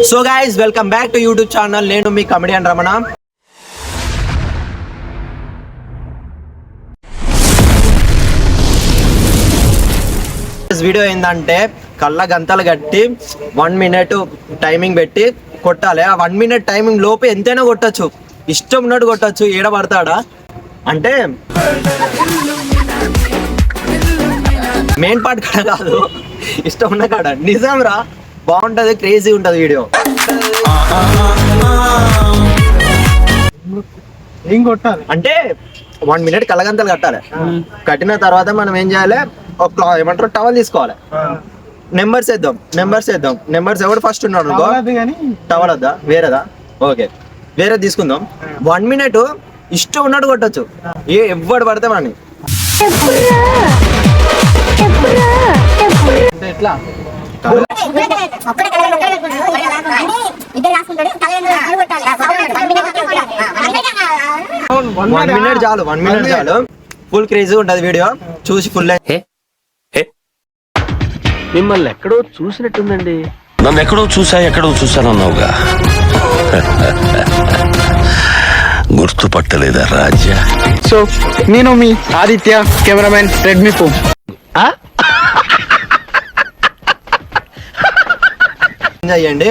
So guys welcome back to YouTube channel. నేను మీ comedian Ramana. Video ఏంటంటే కళ్ళ గంతలు కట్టి 1 minute టైమింగ్ పెట్టి కొట్టాలి. ఆ 1 minute టైమింగ్ లోపు ఎంతైనా కొట్టచ్చు, ఇష్టం ఉన్నట్టు కొట్టచ్చు. ఏడ పడతాడా అంటే మెయిన్ పార్ట్ కాడ కాదు, ఇష్టం ఉన్న కాడ. నిజం రా, బాగుంటది, క్రేజీ ఉంటది వీడియో. ఏం కొట్టాలి అంటే 1 minute కళ్ళగంతలు కట్టాలి. కట్టిన తర్వాత మనం ఏం చేయాలి, ఒక ఏమంటారు టవల్ తీసుకోవాలి. నెంబర్స్ వేద్దాం. నెంబర్స్ ఎవరు ఫస్ట్ ఉన్నాడు టవల్ వద్దా, వేరేదా? ఓకే, వేరే తీసుకుందాం. 1 minute ఇష్టం ఉన్నట్టు కొట్టచ్చు, ఎవడు పడితే మనని. అంటే ఎట్లా 1 minute చాలు, 1 minute చాలు. ఫుల్ క్రేజీ ఉంటది వీడియో, చూసి ఫుల్. మిమ్మల్ని ఎక్కడో చూసినట్టుందండి. నన్ను ఎక్కడో చూసానన్నావుగా, గుర్తుపట్టలేదా రాజా? సో నేను మీ ఆదిత్య, కెమెరామెన్ రెడ్మీ ఫోన్. చేయండి.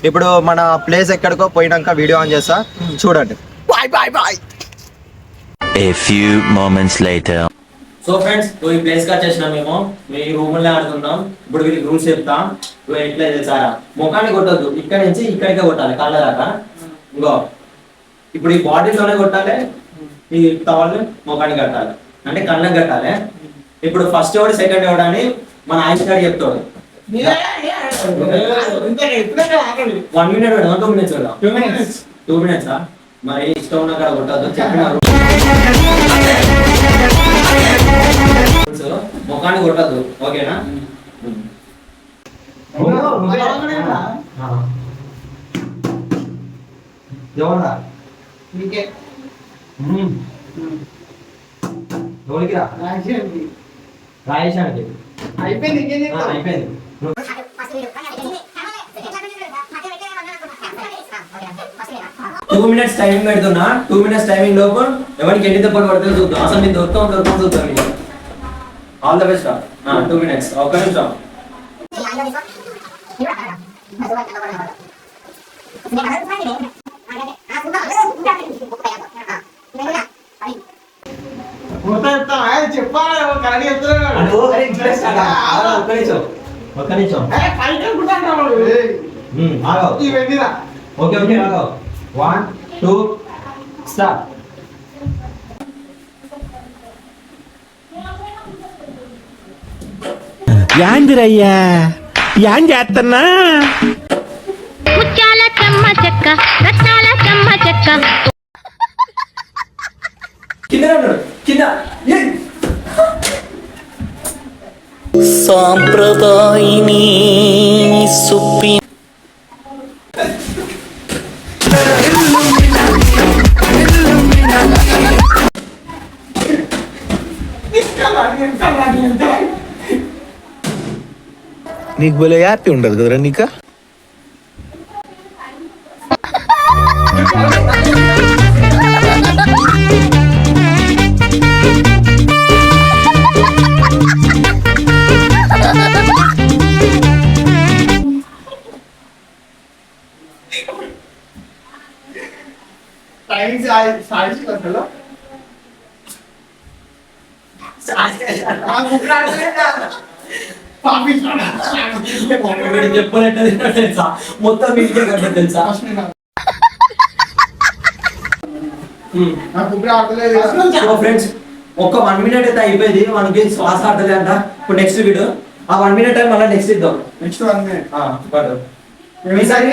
ఇప్పుడు మన ప్లేస్ ఎక్కడికో పోయినాక వీడియో ఆన్ చేస్తా, చూడండి. Bye. A few moments later. So friends, ఈ ప్లేస్ కి వచ్చేసినాం మేము. మీ రూమ్ లో ఆడుతున్నాం. ఇప్పుడు వీళ్ళకి రూల్స్ చెప్తా. ఎట్లా తెలుసారా, ముఖాన్ని కొట్టద్దు, ఇక్కడ నుంచి ఇక్కడికే కొట్టాలి, కళ్ళ దాకా. ఇంకో ఇప్పుడు ఈ బాడీలోనే కొట్టాలి, ఈ టవల్ ముఖానికి కట్టాలి, అంటే కళ్ళకి కట్టాలి. ఇప్పుడు ఫస్ట్ ఎవడు సెకండ్ ఎవడు అని మన ఆయుష్ గారు చెప్తాడు. 1 minute పెడదాం, 2 minutes పెడదాం. 2 minutes మరి ఇష్టం ఉన్న కాడ కొట్టద్దు చెప్పినారు. ముఖాన్ని కొట్టద్దు, ఓకేనా? రాయేశానికి అయిపోయింది. 2 minutes టైమింగ్ పెడుతున్నా. 2 minutes టైమింగ్ లోపు ఎవరికి ఎన్ని దెబ్బలు పడుతుందో చూద్దాం. అసలు నేను దొరుకుతాం చూద్దాం. All the best. 2 minutes. ఒక్క నిమిషం. ఒక్క నిమిషం. Okay 1 2 start. యాందిరయ్యా యాం చేస్తున్నా? ముత్యాల చెమ్మ చెక్క, రత్నాల చెమ్మ చెక్క. కింద సాంప్రదాయిని సుప్పి నీకు భలే హ్యాపీ ఉండదు కదరా నీక. చెప్పలేదు తెలుసా, మొత్తం ఇంటికి కట్టదు తెలుసా. ఫ్రెండ్స్, ఒక 1 minute అయితే అయిపోయింది, మనకి శ్వాస ఆడలేదు అంట. ఇప్పుడు నెక్స్ట్ వీడియో ఆ 1 minute టైం మళ్ళీ నెక్స్ట్ ఇద్దాం. నెక్స్ట్ 1 minute ఈసారి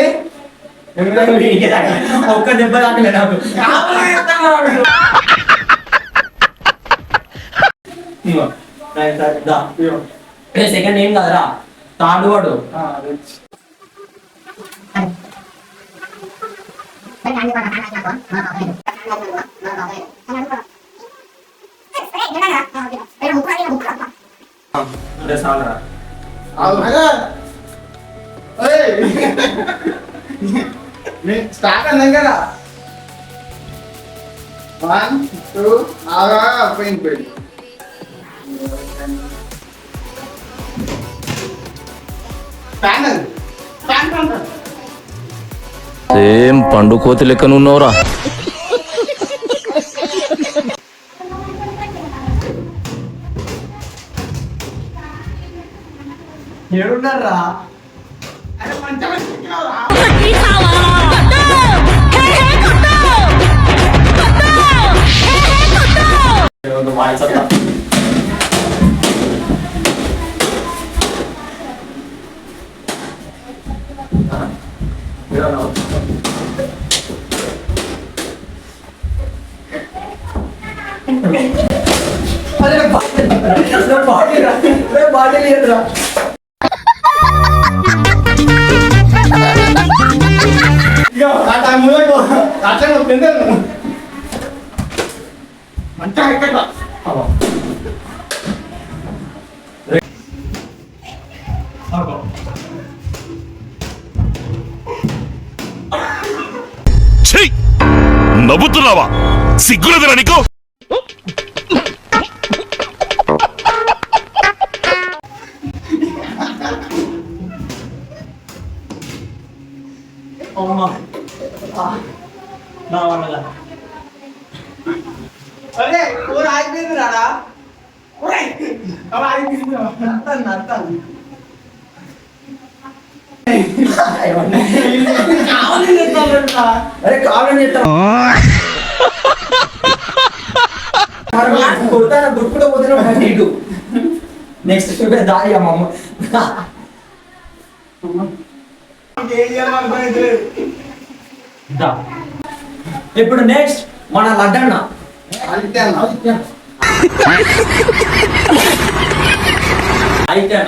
ఒక్క దెబ్బ తాకలే నాకు. సెకండ్ ఏం కాదురా, థర్డ్ వాడు. స్టార్ట్ అన్నాం కదా 1 2 పోయింది సేమ్ పండు కోతి లెక్కనున్నావురా. ఏడున్నారా వాయిస్ అంతా నవ్వుతున్నావా? సిగ్గులేదురా నీకు? నా వల్ల అరే కూర ఆగిపోయింది రాడా అర్థం అరే కావాలని చెప్తాను కొడతాను గుర్తులో పోతున్నా నెక్స్ట్ చూపే దారి అమ్మ ఇప్పుడు నెక్స్ట్ మన లడ్డన్న అయితే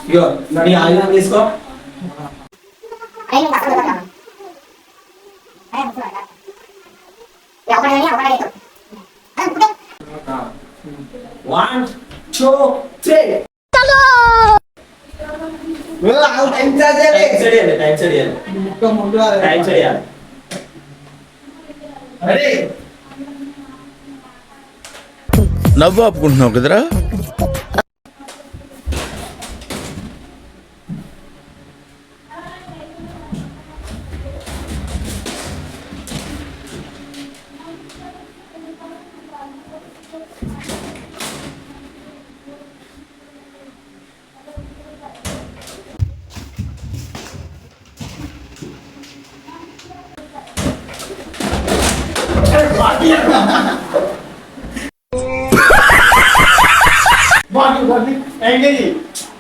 ఇగో నీ ఆయుధం తీసుకో. One, two, three. టైం చేయాలి టైం చేయాలి. నవ్వు ఆపుకుంటున్నావు కదరా.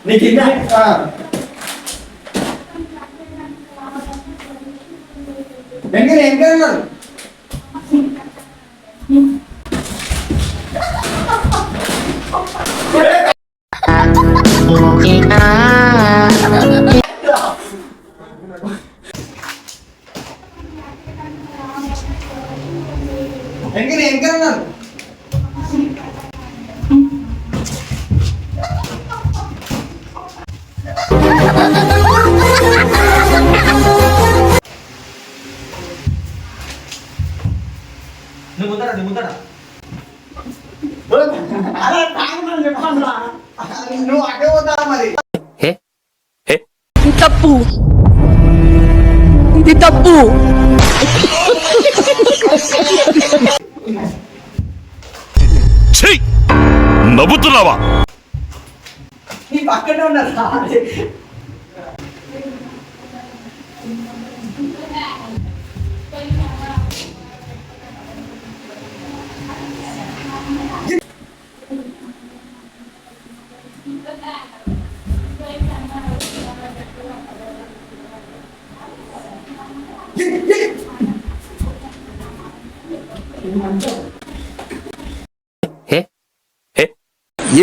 నీకు ఇంకా నువ్వు అటే పోతారా మరి తప్పు ఇది తప్పు. నవ్వుతున్నావా? నీ పక్కనే ఉన్నారా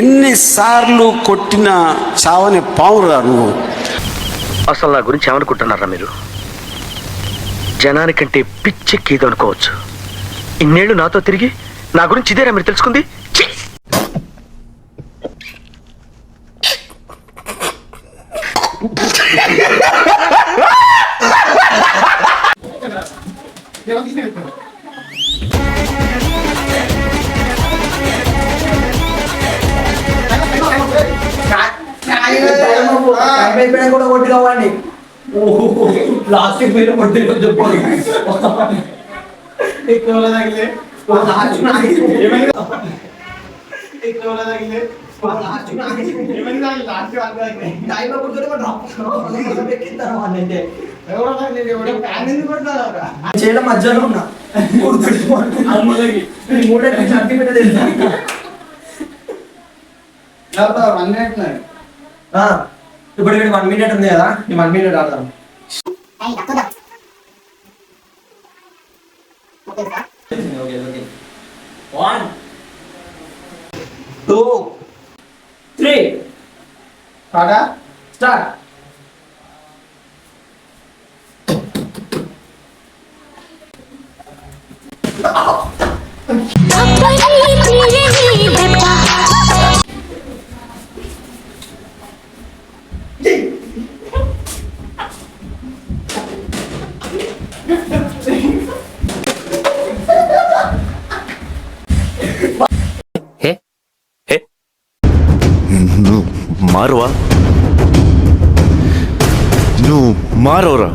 ఎన్నిసార్లు కొట్టినా చావని పావురా నువ్వు. అసలు నా గురించి ఏమనుకుంటున్నారా మీరు? జనానికంటే పిచ్చెక్కిది అనుకోవచ్చు. ఇన్నేళ్లు నాతో తిరిగి నా గురించి ఇదేరా మీరు తెలుసుకుంది? అయిపోయినా కూడా కొట్టి కావండి. ప్లాస్టిక్ మీద కొట్టి చెప్పాలి. చేయడం మధ్యలో ఉన్నా ఇప్పుడు 1 minute ఉంది కదా, ఈ 1 minute ఆడదాం. 1 2 3 స్టార్ట్. నువ్వు మారువా, నువ్వు మారవరా.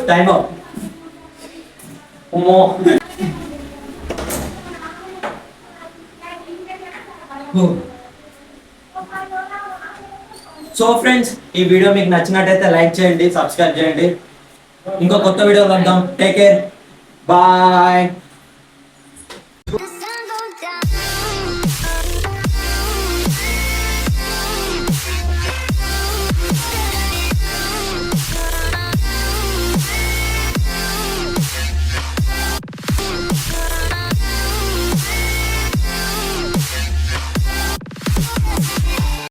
Time up. అమ్మో. సో ఫ్రెండ్స్, ఈ వీడియో మీకు నచ్చినట్టయితే లైక్ చేయండి, సబ్స్క్రైబ్ చేయండి. ఇంకో కొత్త వీడియో వద్దాం. Take care, bye.